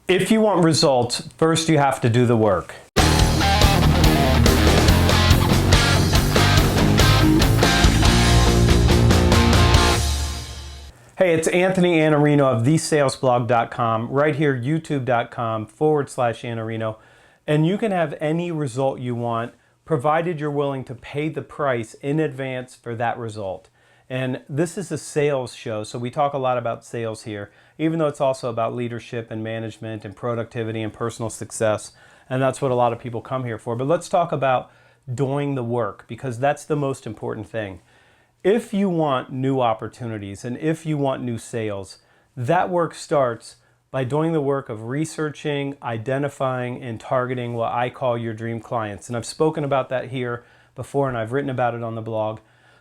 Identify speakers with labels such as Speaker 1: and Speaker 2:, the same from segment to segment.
Speaker 1: If you want results, first you have to do the work. Hey, it's Iannarino of thesalesblog.com, right here, youtube.com/Iannarino. And you can have any result you want, provided you're willing to pay the price in advance for that result. And this is a sales show, so we talk a lot about sales here, even though it's also about leadership and management and productivity and personal success. And that's what a lot of people come here for. But let's talk about doing the work, because that's the most important thing. If you want new opportunities and if you want new sales, that work starts by doing the work of researching, identifying, and targeting what I call your dream clients. And I've spoken about that here before, and I've written about it on the blog.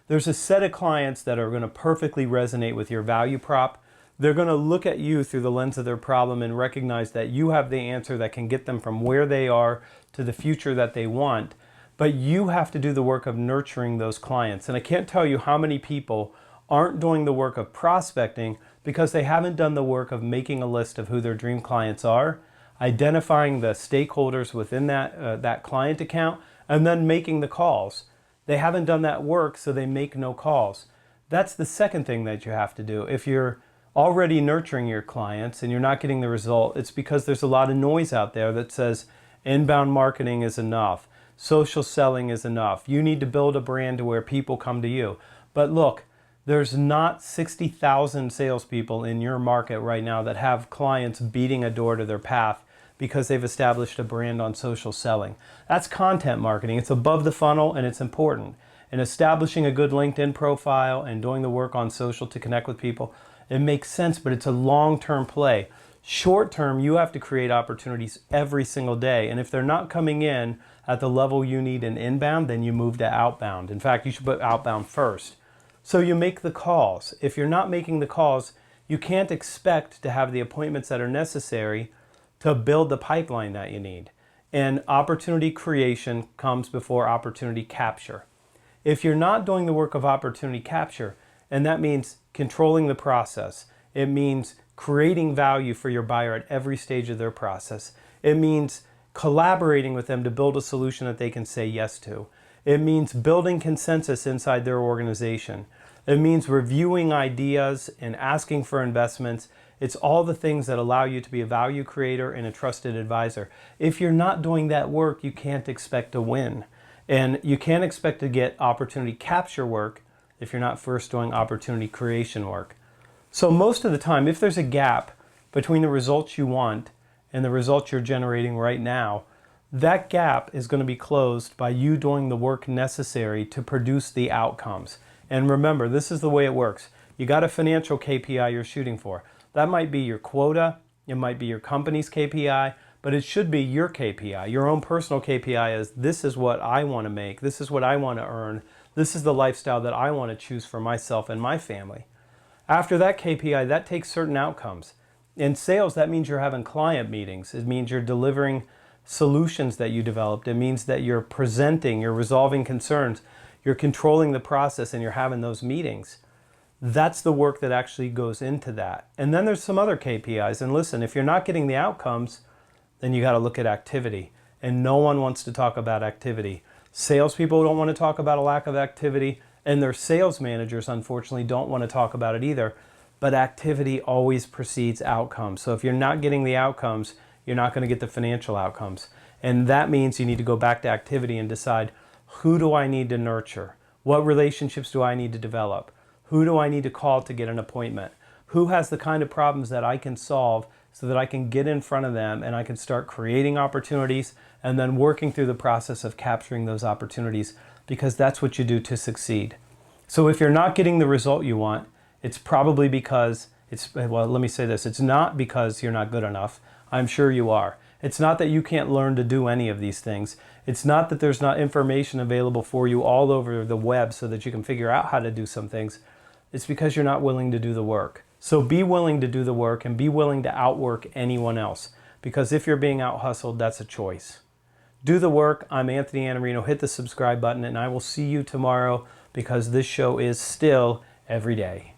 Speaker 1: There's a set of clients that are going to perfectly resonate with your value prop. They're going to look at you through the lens of their problem and recognize that you have the answer that can get them from where they are to the future that they want. But you have to do the work of nurturing those clients. And I can't tell you how many people aren't doing the work of prospecting because they haven't done the work of making a list of who their dream clients are, identifying the stakeholders within that client account, and then making the calls. They haven't done that work, so they make no calls. That's the second thing that you have to do. If you're already nurturing your clients and you're not getting the result, it's because there's a lot of noise out there that says inbound marketing is enough, social selling is enough, you need to build a brand to where people come to you. But look, there's not 60,000 salespeople in your market right now that have clients beating a door to their path because they've established a brand on social selling. That's content marketing. It's above the funnel and it's important. And establishing a good LinkedIn profile and doing the work on social to connect with people, it makes sense, but it's a long-term play. Short-term, you have to create opportunities every single day. And if they're not coming in at the level you need in inbound, then you move to outbound. In fact, you should put outbound first. So you make the calls. If you're not making the calls, you can't expect to have the appointments that are necessary to build the pipeline that you need. And opportunity creation comes before opportunity capture. If you're not doing the work of opportunity capture, and that means controlling the process, it means creating value for your buyer at every stage of their process, it means collaborating with them to build a solution that they can say yes to, it means building consensus inside their organization, it means reviewing ideas and asking for investments. It's all the things that allow you to be a value creator and a trusted advisor. If you're not doing that work, you can't expect to win. And you can't expect to get opportunity capture work if you're not first doing opportunity creation work. So most of the time, if there's a gap between the results you want and the results you're generating right now, that gap is going to be closed by you doing the work necessary to produce the outcomes. And remember, this is the way it works. You got a financial KPI you're shooting for. That might be your quota, it might be your company's KPI, but it should be your KPI. Your own personal KPI is, this is what I want to make, this is what I want to earn, this is the lifestyle that I want to choose for myself and my family. After that KPI, that takes certain outcomes. In sales, that means you're having client meetings. It means you're delivering solutions that you developed. It means that you're presenting, you're resolving concerns, you're controlling the process, and you're having those meetings. That's the work that actually goes into that. And then there's some other KPIs. And listen, if you're not getting the outcomes, then you got to look at activity. And no one wants to talk about activity. Salespeople don't want to talk about a lack of activity, and their sales managers, unfortunately, don't want to talk about it either. But activity always precedes outcomes. So if you're not getting the outcomes, you're not going to get the financial outcomes. And that means you need to go back to activity and decide, who do I need to nurture? What relationships do I need to develop? Who do I need to call to get an appointment? Who has the kind of problems that I can solve so that I can get in front of them and I can start creating opportunities and then working through the process of capturing those opportunities, because that's what you do to succeed. So if you're not getting the result you want, it's probably because well, let me say this, it's not because you're not good enough. I'm sure you are. It's not that you can't learn to do any of these things. It's not that there's not information available for you all over the web so that you can figure out how to do some things. It's because you're not willing to do the work. So be willing to do the work and be willing to outwork anyone else. Because if you're being out-hustled, that's a choice. Do the work. I'm Iannarino. Hit the subscribe button and I will see you tomorrow, because this show is still every day.